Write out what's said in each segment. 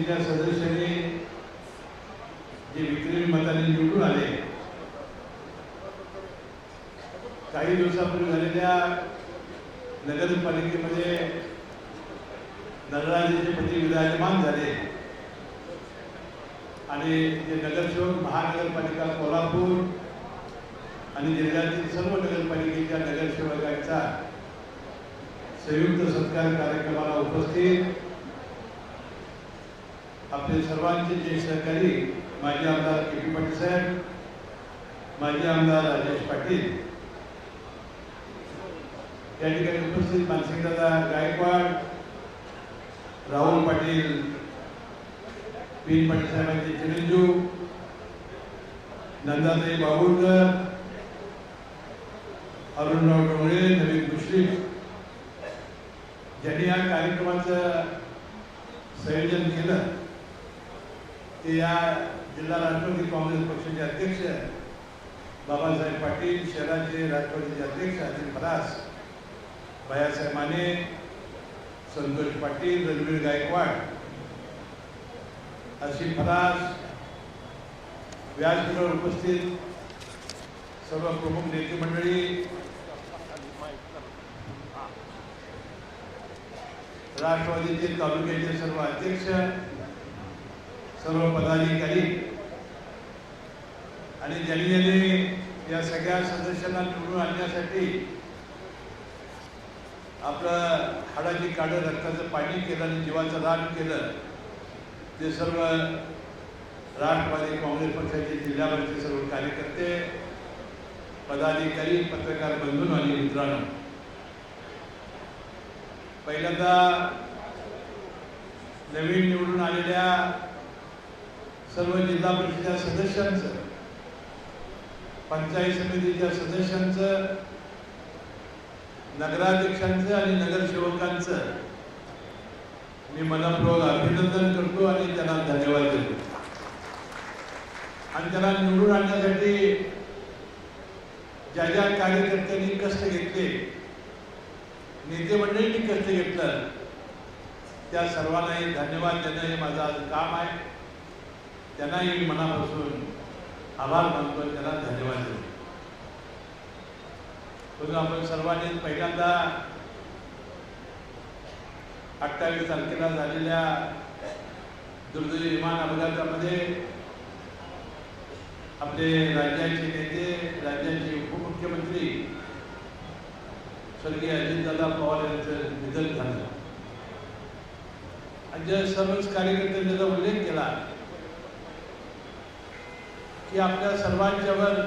परिषदेच्या सदस्यांनी जे विक्रमी मताने निवडून आले, काही दिवसापूर्वी झालेल्या नगरपालिकेमध्ये नगराध्यक्षपदी पदी विराजमान झाले आणि जे नगरसेवक महानगरपालिका कोल्हापूर आणि जिल्ह्यातील सर्व नगरपालिकेच्या नगरसेवकांचा संयुक्त सत्कार कार्यक्रमाला उपस्थित आपले सर्वांचे जे सहकारी माजी आमदार के.पी. पाटील साहेब, माजी आमदार राजेश पाटील, या ठिकाणी उपस्थित मानसिंगदादा गायकवाड, राहुल पाटील, पी. पाटील साहेबांचे चिरंजीव, नंदाताई बाबुळकर, अरुणराव डोंगरे, नवीन मुश्रीफ, ज्यांनी या कार्यक्रमाचं संयोजन केलं ते या जिल्हा राष्ट्रवादी काँग्रेस पक्षाचे अध्यक्ष बाबासाहेब पाटील, शहराचे राष्ट्रवादीचे अध्यक्ष अनिल फरास, भैयासाहेब माने, संतोष पाटील, रणवीर गायकवाड, अशी फरास, व्यासपीठावर उपस्थित सर्व प्रमुख नेते मंडळी, राष्ट्रवादीचे तालुक्याचे सर्व अध्यक्ष, सर्व पदाधिकारी आणि ज्यांनी या सगळ्या सदस्यांना निवडून आणण्यासाठी आपलं हाडाची काढं रक्ताचं पाणी केलं आणि जीवाचं रान केलं, ते सर्व राष्ट्रवादी काँग्रेस पक्षाचे जिल्ह्यावरचे सर्व कार्यकर्ते, पदाधिकारी, पत्रकार बंधू आणि मित्रांनो, पहिल्यांदा नवीन निवडून आलेल्या सर्व जिल्हा परिषदेच्या सदस्यांचं, पंचायत समितीच्या सदस्यांचं, नगराध्यक्षांचं आणि नगरसेवकांचं मी मनपूर्वक अभिनंदन करतो आणि त्यांना धन्यवाद देतो. आणि त्याला निवडून आणण्यासाठी ज्या ज्या कार्यकर्त्यांनी कष्ट घेतले, नेते मंडळींनी कष्ट घेतलं, त्या सर्वांनाही धन्यवाद देणं हे माझं आज काम आहे. त्यांनाही मनापासून आभार मानतो, त्यांना धन्यवाद देतो. म्हणून आपण सर्वांनी पहिल्यांदा 28 तारखेला झालेल्या दुर्दैवी विमान अपघातामध्ये आपले राज्याचे नेते, राज्याचे उपमुख्यमंत्री स्वर्गीय अजितदादा पवार यांचं निधन झालं. आणि ज्या सर्वच कार्यकर्त्यांनी त्याचा उल्लेख केला की आपल्या सर्वांच्यावर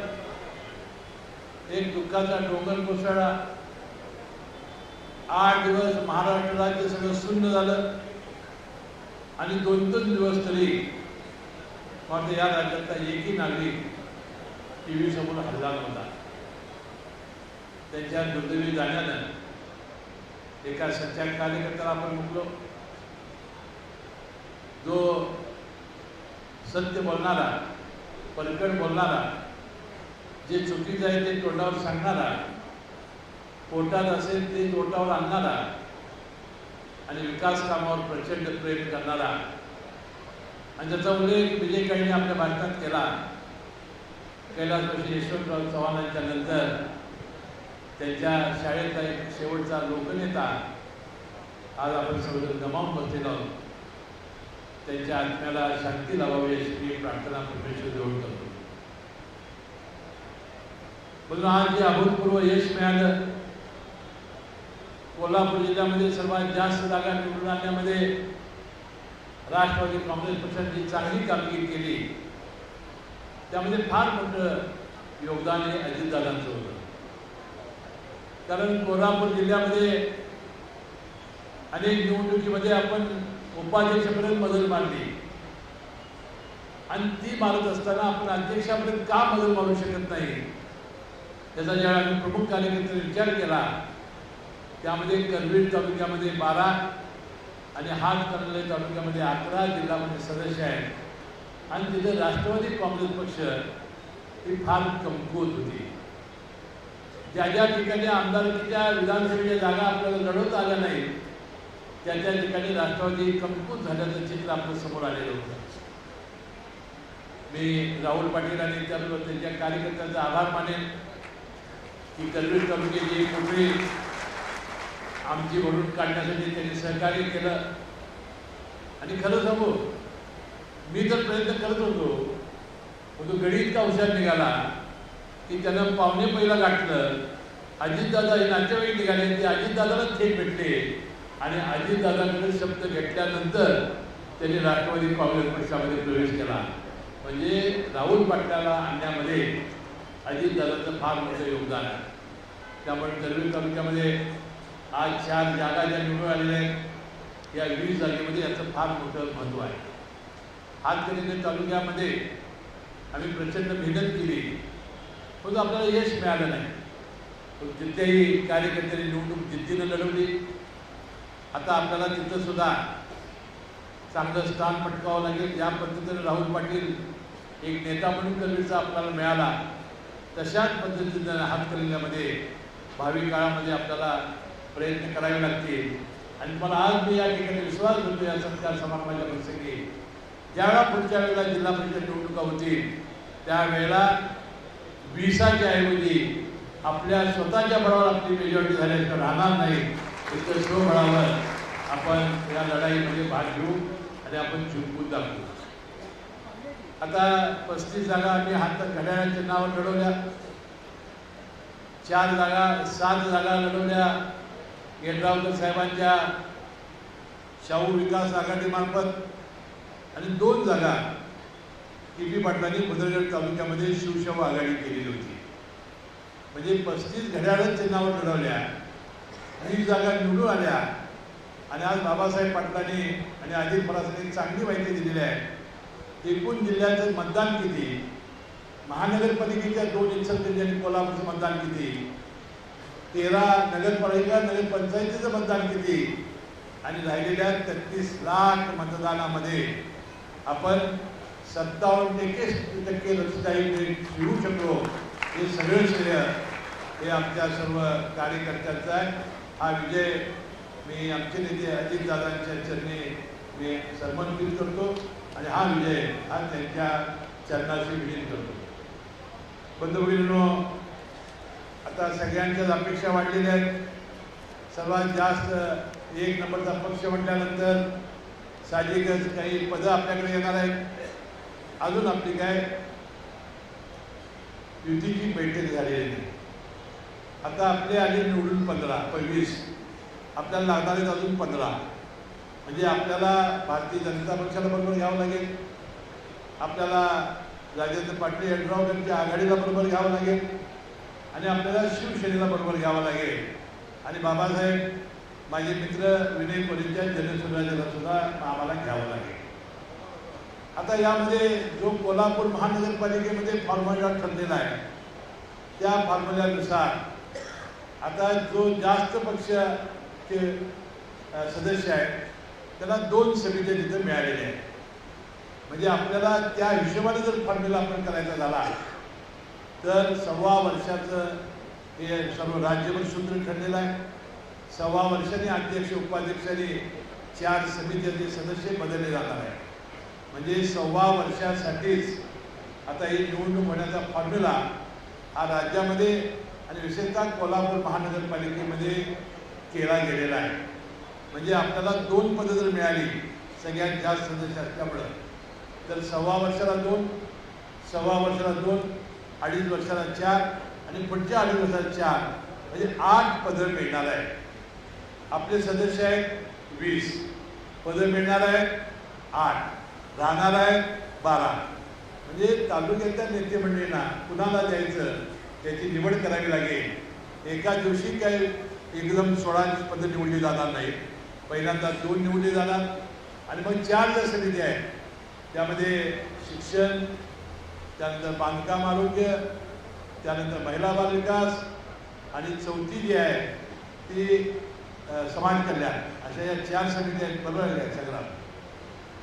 एक दुःखाचा डोंगर कोसळला. 8 दिवस महाराष्ट्र राज्य सगळं शून्य झालं आणि 2-3 दिवस तरी मात्र या राज्यातला एकही नागरिक टीव्ही समोर हल्ला नव्हता. त्यांच्या दुर्दैवी जाण्यानं एका सच्चा कार्यकर्त्याला आपण म्हटलो, जो सत्य बोलणारा, परखड बोलणारा, जे चुकीचं आहे ते तोंडावर सांगणारा, पोटात असेल ते तोंडावर आणणारा आणि विकास कामावर प्रचंड प्रेम करणारा, आणि त्याचा उल्लेख विजय काळेंनी आपल्या भारतात केला. कैलासवासी यशवंतराव चव्हाणांच्या नंतर त्यांच्या शाळेतला एक शेवटचा लोकनेता आज आपण सगळं गमावून बसलेलो आहोत. त्यांच्या आत्म्याला शांती लावावी अशी मी प्रार्थना परमेश्वर जवळ करतो. म्हणून आज जे अभूतपूर्व यश मिळालं, कोल्हापूर जिल्ह्यामध्ये सर्वात जास्त जागा निवडून आणण्यामध्ये राष्ट्रवादी काँग्रेस पक्षाने चांगली कामगिरी केली, त्यामध्ये फार मोठं योगदान हे अजितदादांचं होतं. कारण कोल्हापूर जिल्ह्यामध्ये अनेक निवडणुकीमध्ये आपण उपाध्यक्षापर्यंत मदत मारली आणि ती मारत असताना आपण अध्यक्षापर्यंत का मदत मारू शकत नाही, त्याचा ज्यावेळी आम्ही प्रमुख कार्यकर्त्यांनी विचार केला, त्यामध्ये करवीर तालुक्यामध्ये 12 आणि हातकणंगले तालुक्यामध्ये 11 जिल्हामध्ये सदस्य आहेत आणि तिथे राष्ट्रवादी काँग्रेस पक्ष ही फार कमकुवत होती. ज्या ज्या ठिकाणी आमदारकीच्या विधानसभेच्या जागा आपल्याला लढवता आल्या नाही त्या ठिकाणी राष्ट्रवादी कमकुवत झाल्याचं चित्र आपल्या समोर आलेलं होतं. मी राहुल पाटील आणि त्यांच्या कार्यकर्त्यांचा आभार मानेन की करवीर तालुक्याची पोकळी आमची भरून काढण्यासाठी त्यांनी सहकार्य केलं. आणि खरं सांगू, मी तर प्रयत्न करत होतो, तो गडी इतका हुशार निघाला की त्यानं पाहुणे पहिला गाठलं. अजितदादा हे नातेवाईक निघाले, ते अजितदादाला थेट भेटले आणि अजितदादाकडे शब्द घेतल्यानंतर त्यांनी राष्ट्रवादी काँग्रेस पक्षामध्ये प्रवेश केला. म्हणजे राहुल पाटलाला आणण्यामध्ये अजितदादाचं फार मोठं योगदान आहे. त्यामुळे करवीर तालुक्यामध्ये आज 4 जागा ज्या निवडून आलेल्या आहेत, या 20 जागेमध्ये याचं फार मोठं महत्त्व आहे. हातकणंगले तालुक्यामध्ये आम्ही प्रचंड मेहनत केली, पण आपल्याला यश मिळालं नाही. जितक्याही कार्यकर्त्यांनी निवडणूक जिद्दीनं लढवली. आता आपल्याला तिथं सुद्धा चांगलं स्थान पटकावं लागेल. ज्या पद्धतीने राहुल पाटील एक नेता म्हणून करवीरचा आपल्याला मिळाला, तशाच पद्धतीनं हातकणंगल्यामध्ये भावी काळामध्ये आपल्याला प्रयत्न करावे लागतील. आणि मला आज मी या ठिकाणी विश्वास देतो या सत्कार समारंभाच्या प्रसंगी, ज्यावेळेला पुढच्या वेळेला जिल्हा परिषद निवडणुका होतील त्यावेळेला 20च्या ऐवजी आपल्या स्वतःच्या बळावर आपली मेजॉरिटी झाल्याशिवाय राहणार नाही. इतकं स्वबळावर आपण या लढाईमध्ये भाग घेऊ आणि आपण जिंकून दाखवू. आता 35 जागा आम्ही घड्याळाच्या नावावर लढवल्या, 7 जागा लढवल्या येड्रावकर साहेबांच्या शाहू विकास आघाडीमार्फत, आणि 2 जागा के.पी. पाटलांनी भद्रगड तालुक्यामध्ये शिवसेना आघाडी केलेली होती. म्हणजे 35 घड्याळच चिन्हावर लढवल्या, 20 जागा निवडून आल्या. आणि आज बाबासाहेब पाटलांनी आणि अजित पवारांनी चांगली माहिती दिलेली आहे. एकूण जिल्ह्याचं मतदान किती, महानगरपालिकेच्या 2 इचलकरंजी आणि कोल्हापूरचं मतदान किती, 13 नगरपालिका नगरपंचायतीचं मतदान किती, आणि राहिलेल्या 33 लाख मतदानामध्ये आपण 57% लोकशाही मिळवू शकलो. हे सगळं श्रेय हे आमच्या सर्व कार्यकर्त्यांचा आहे. हा विजय मी आमचे नेते अजितदादांच्या चरणी मी समर्पित करतो आणि हा विजय हा त्यांच्या चरणाशी विलीन करतो. बंधुभगिनींनो, आता सगळ्यांच्याच अपेक्षा वाढलेल्या आहेत. सर्वात जास्त 1 नंबरचा पक्ष म्हटल्यानंतर साहजिकच काही पदं आपल्याकडे येणार आहेत. अजून आपली काय युतीची बैठक झालेली नाही. आता आपले आले निवडून 15-20, आपल्याला लागणार आहेत अजून 15. म्हणजे आपल्याला भारतीय जनता पक्षाला बरोबर घ्यावं लागेल, आपल्याला राजेंद्र पाटील येड्रावकरांच्या आघाडीला बरोबर घ्यावं लागेल, आणि आपल्याला शिवसेनेला बरोबर घ्यावं लागेल, आणि बाबासाहेब माझे मित्र विनय कोरेंच्या जनसुराज्याला सुद्धा आम्हाला घ्यावं लागेल. आता यामध्ये जो कोल्हापूर महानगरपालिकेमध्ये फॉर्म्युला ठरलेला आहे, त्या फॉर्म्युल्यानुसार आता जो जास्त पक्षाचे सदस्य आहेत त्याला 2 समित्या तिथं मिळालेल्या आहेत. म्हणजे आपल्याला त्या हिशोबाने जर फॉर्म्युला आपण करायचा झाला तर 1.25 वर्षाचं हे सर्व राज्यभर सूत्र ठरलेलं आहे. 1.25 वर्षांनी अध्यक्ष उपाध्यक्षांनी 4 समित्याचे सदस्य बदलले जाणार आहे. म्हणजे 1.25 वर्षासाठीच आता ही निवडणूक होण्याचा फॉर्म्युला हा राज्यामध्ये आणि विशेषतः कोल्हापूर महानगरपालिकेमध्ये केला गेलेला आहे. म्हणजे आपल्याला 2 पदं जर मिळाली सगळ्यात जास्त सदस्य असल्यामुळं तर 1.25 वर्षाला 2, 1.25 वर्षाला 2, 2.5 वर्षाला 4 आणि पुढच्या 2.5 वर्षाला 4, म्हणजे 8 पदं मिळणार आहे. आपले सदस्य आहेत 20, पदं मिळणार आहेत 8, राहणार आहेत 12. म्हणजे तालुक्याच्या नेते मंडळींना कुणाला द्यायचं त्याची निवड करावी लागेल. एका दिवशी काही एकदम 16 पदं निवडली जाणार नाही. पहिल्यांदा 2 निवडली जाणार आणि मग 4 ज्या समिती आहेत त्यामध्ये शिक्षण, त्यानंतर बांधकाम आरोग्य, त्यानंतर महिला बाल विकास आणि 4थी जी आहे ती समाज कल्याण, अशा या 4 समित्या आहेत बरोबर आहेत सगळ्या.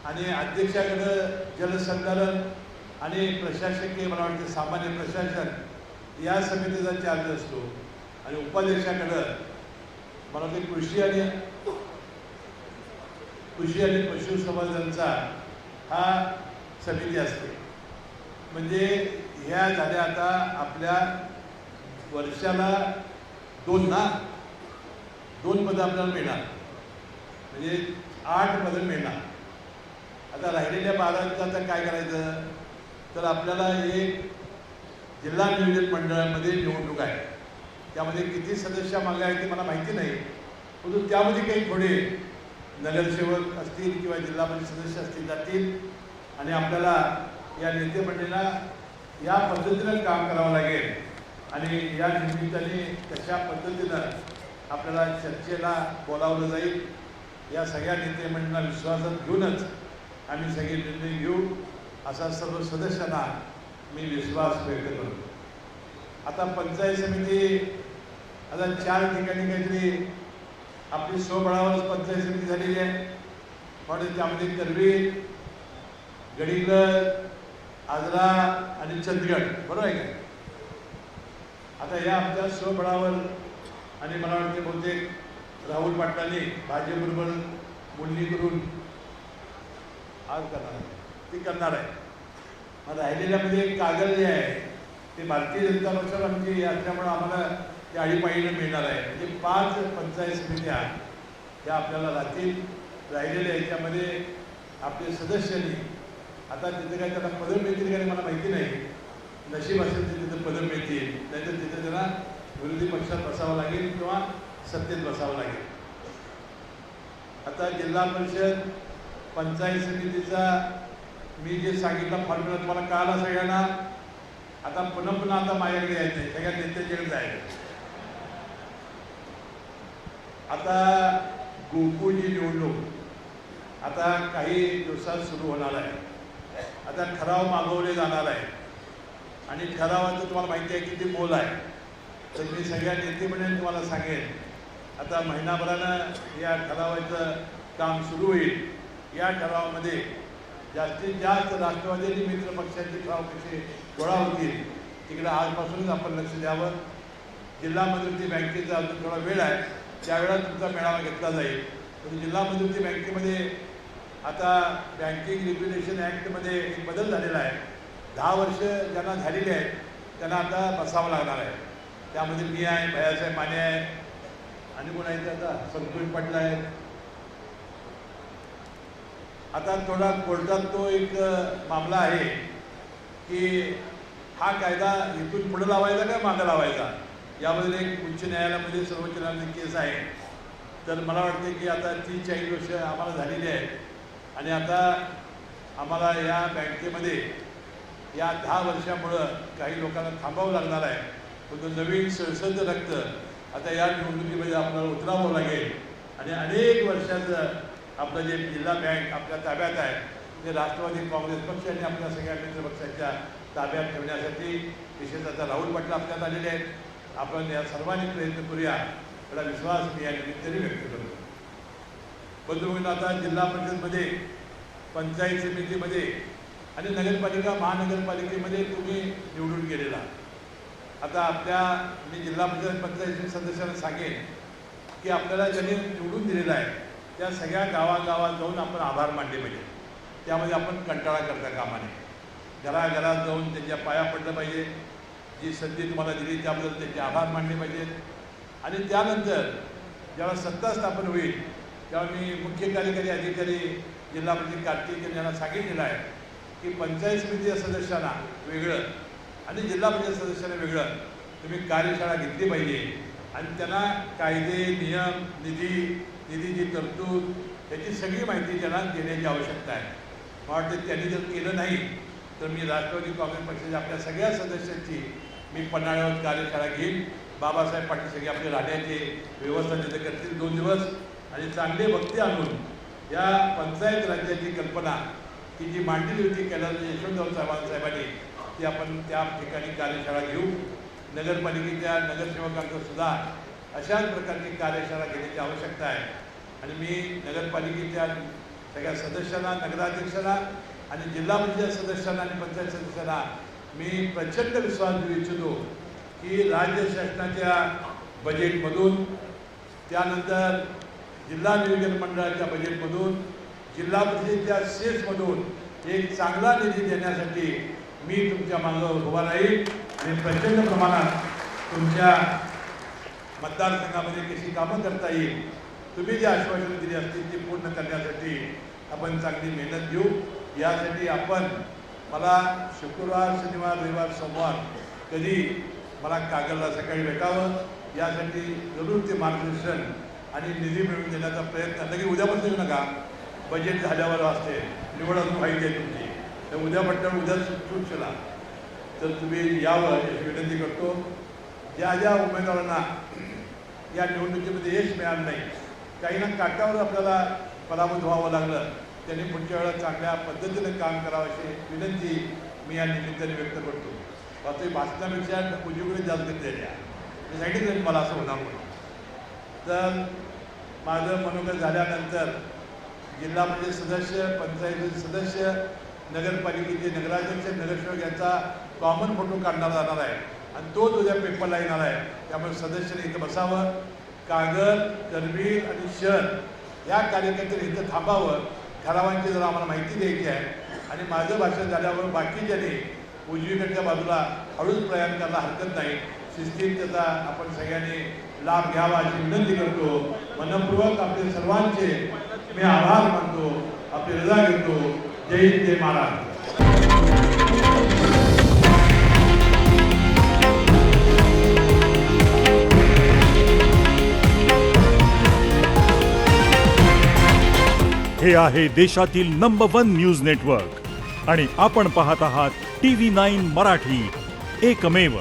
आणि अध्यक्षाकडं जलसंधारण आणि प्रशासकीय मला वाटतं सामान्य प्रशासन या समितीचा चार्ज असतो. आणि उपाध्यक्षाकडं मला वाटतं कृषी आणि कृषी आणि पशुसंवर्धनचा हा समिती असते. म्हणजे ह्या झाल्या आता आपल्या वर्षाला दोन पदं आपल्याला मिळणार, म्हणजे 8 पदं मिळणार. आता राहिलेल्या 12 आता काय करायचं, तर आपल्याला एक जिल्हा नियोजन मंडळामध्ये निवडणूक आहे. त्यामध्ये किती सदस्य मागे आहेत ते मला माहिती नाही, परंतु त्यामध्ये काही थोडे नगरसेवक असतील किंवा जिल्हा परिषद सदस्य असतील जातील आणि आपल्याला या नेते मंडळीला या पद्धतीनं काम करावं लागेल. आणि या निमित्ताने कशा पद्धतीनं आपल्याला चर्चेला बोलावलं जाईल या सगळ्या नेते मंडळींना विश्वासात घेऊनच आम्ही सगळे निर्णय घेऊ असा सर्व सदस्यांना मी विश्वास व्यक्त करतो. आता पंचायत समिती आता 4 ठिकाणी काहीतरी आपली स्वबळावरच पंचायत समिती झालेली आहे. म्हणून त्यामध्ये करवीर, गडिंग्लज, आजरा आणि चंदगड, बरोबर आहे का? आता या आमच्या स्वबळावर आणि मला वाटते बहुतेक राहुल पाटलांनी भाजपबरोबर बोलणी करून आज करणार आहे, ती करणार आहे. मग राहिलेल्यामध्ये एक कागद जे आहे ते भारतीय जनता पक्षावर आमची असल्यामुळं आम्हाला ते आळीपाळीनं मिळणार आहे. म्हणजे 5 पंचायत समित्या त्या आपल्याला राहतील. राहिलेल्या याच्यामध्ये आपले सदस्यांनी आता तिथे काय त्यांना पदं मिळतील का मला माहिती नाही. नशीब असेल तर तिथं पदं मिळतील, नाहीतर तिथे त्यांना विरोधी पक्षात बसावं लागेल किंवा सत्तेत बसावं लागेल. आता जिल्हा परिषद पंचायत समितीचा मी जे सांगितलं फॉर्म्युला तुम्हाला कळाला सगळ्यांना. आता पुन्हा आता माझ्याकडे यायचं आहे, सगळ्या नेत्यांच्याकडे जायचं. आता गोकुळची निवडणूक आता काही दिवसात सुरू होणार आहे. आता ठराव मागवले जाणार आहे आणि ठरावाचं तुम्हाला माहिती आहे किती मोल आहे. तर मी सगळ्या नेते मंडळींनी तुम्हाला सांगेन, आता महिनाभरानं या ठरावाचं काम सुरू होईल. या ठरावामध्ये जास्तीत जास्त राष्ट्रवादी आणि मित्र पक्षांचे ठराव कसे गोळा होतील तिकडे आजपासूनच आपण लक्ष द्यावं. जिल्हा मध्यवर्ती बँकेचा अजून थोडा वेळ आहे, त्यावेळेला तुमचा मेळावा घेतला जाईल. पण जिल्हा मध्यवर्ती बँकेमध्ये आता बँकिंग रेग्युलेशन ॲक्टमध्ये एक बदल झालेला आहे. 10 वर्ष ज्यांना झालेली आहेत त्यांना आता बसावं लागणार आहे. त्यामध्ये मी आहे, भैयासाहेब माने आहे आणि कोण आहे ते आता संतोष पाटील आहे. आता थोडा कोर्टात तो एक मामला आहे की हा कायदा इथून पुढे लावायचा का मागं लावायचा, याबद्दल एक उच्च न्यायालयामध्ये सर्वोच्च न्यायालयाची केस आहे. तर मला वाटते की आता 30-40 वर्ष आम्हाला झालेली आहेत आणि आता आम्हाला या बँकेमध्ये या 10 वर्षामुळं काही लोकांना थांबावं लागणार आहे. पण नवीन सळसळतं रक्त आता या निवडणुकीमध्ये आपल्याला उतरावं लागेल आणि अनेक वर्षाचं आपलं जे जिल्हा बँक आपल्या ताब्यात आहे ते राष्ट्रवादी काँग्रेस पक्ष आणि आपल्या सगळ्या मित्र पक्षांच्या ताब्यात ठेवण्यासाठी विशेषतः आता राहुल पाटील आपल्यात आलेले आहेत. आपण या सर्वांनी प्रयत्न करूया एवढा विश्वास मी या निमित्ताने व्यक्त करतो. बंधूंनो, आता जिल्हा परिषदमध्ये, पंचायत समितीमध्ये आणि नगरपालिका महानगरपालिकेमध्ये तुम्ही निवडून गेलेला. आता आपल्या मी जिल्हा परिषद पंचायत सदस्यांना सांगेन की आपल्याला ज्यांनी निवडून दिलेलं आहे त्या सगळ्या गावागावात जाऊन आपण आभार मानले पाहिजे. त्यामध्ये आपण कंटाळा करता कामा नये. घराघरात जाऊन त्यांच्या पाया पडलं पाहिजे. जी संधी तुम्हाला दिली त्याबद्दल त्यांचे आभार मानले पाहिजेत. आणि त्यानंतर जेव्हा सत्ता स्थापन होईल तेव्हा मी मुख्य कार्यकारी अधिकारी जिल्हा परिषद कार्तिक यांना सांगितलेलं आहे की पंचायत समितीच्या सदस्यांना वेगळं आणि जिल्हा परिषद सदस्यांना वेगळं तुम्ही कार्यशाळा घेतली पाहिजे आणि त्यांना कायदे, नियम, निधीची तरतूद याची सगळी माहिती त्यांना देण्याची आवश्यकता आहे. मला वाटतं त्यांनी जर केलं नाही तर मी राष्ट्रवादी काँग्रेस पक्षाच्या आपल्या सगळ्या सदस्यांची मी पन्हाळ्यावर कार्यशाळा घेईन. बाबासाहेब पाटील सगळे आपले राहण्याची व्यवस्था तिथे करतील 2 दिवस आणि चांगले वक्ते आणून या पंचायत राज्याची कल्पना की जी मांडली होती कैलास यशवंतराव साहेबांनी ती आपण त्या ठिकाणी कार्यशाळा घेऊ. नगरपालिकेच्या नगरसेवकांचं सुद्धा अशाच प्रकारची कार्यशाळा घेण्याची आवश्यकता आहे. आणि मी नगरपालिकेच्या सगळ्या सदस्यांना, नगराध्यक्षांना आणि जिल्हा परिषद सदस्यांना आणि पंचायत सदस्यांना मी प्रचंड विश्वास देऊ इच्छितो की राज्य शासनाच्या बजेटमधून, त्यानंतर जिल्हा नियोजन मंडळाच्या बजेटमधून जिल्हा परिषदेच्या सेसमधून एक चांगला निधी देण्यासाठी मी तुमच्या मागं उभा राहील आणि प्रचंड प्रमाणात तुमच्या मतदारसंघामध्ये कशी कामं करता येईल, तुम्ही जी आश्वासनं दिली असतील ती पूर्ण करण्यासाठी आपण चांगली मेहनत घेऊ. यासाठी आपण मला शुक्रवार, शनिवार, रविवार, सोमवार कधी मला कागलला सकाळी भेटावं, यासाठी जरूर ते मार्गदर्शन आणि निधी मिळवून देण्याचा प्रयत्न. लगेच उद्यापासून येऊ नका, बजेट झाल्यावर असते, निवड अजून व्हायची आहे तुमची, तर उद्या म्हटलं उद्या सुटला तर तुम्ही यावं याची विनंती करतो. ज्या ज्या उमेदवारांना या निवडणुकीमध्ये यश मिळालं नाही, काही ना काटावर आपल्याला पराभूत व्हावं लागलं, त्यांनी पुढच्या वेळेला चांगल्या पद्धतीने काम करावं अशी विनंती मी या निमित्ताने व्यक्त करतो. वास्तविक भाषणापेक्षा उजवीकडे जास्त द्यायच्या मी सांगितलं मला असं होणार म्हणून. तर माझं मनोगत झाल्यानंतर जिल्हा परिषद सदस्य, पंचायत सदस्य, नगरपालिकेचे नगराध्यक्ष, नगरसेवक यांचा कॉमन फोटो काढला जाणार आहे आणि तोच उद्या पेपरला येणार आहे. त्यामुळे सदस्यांनी इथं बसावं, कागद, करवीर आणि शहर या कार्यकर्त्यांनी इथं थांबावं, ठरावांची जरा आम्हाला माहिती द्यायची आहे आणि माझं भाषण झाल्यावर बाकीच्यांनी उजवीकडच्या बाजूला हळूच प्रयाण करायला हरकत नाही. शिस्तीत त्याचा आपण सगळ्यांनी लाभ घ्यावा अशी विनंती करतो. मनपूर्वक आपले सर्वांचे मी आभार मानतो, आपली रजा घेतो. जय हिंद, जय महाराष्ट्र. हे आहे देशातील नंबर 1 न्यूज नेटवर्क आणि आपण पाहत आहात TV9 मराठी, एकमेव.